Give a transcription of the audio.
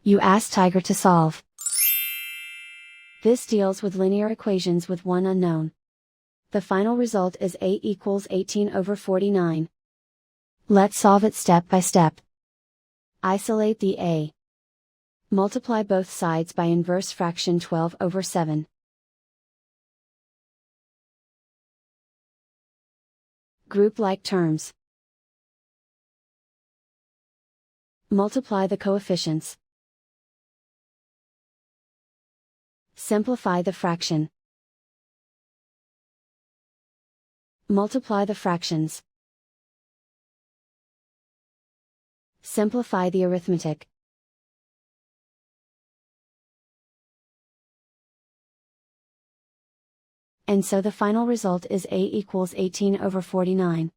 You ask Tiger to solve. This deals with linear equations with one unknown. The final result is A equals 18/49. Let's solve it step by step. Isolate the A. Multiply both sides by inverse fraction 12/7. Group like terms. Multiply the coefficients. Simplify the fraction. Multiply the fractions. Simplify the arithmetic. And so the final result is A equals 18/49.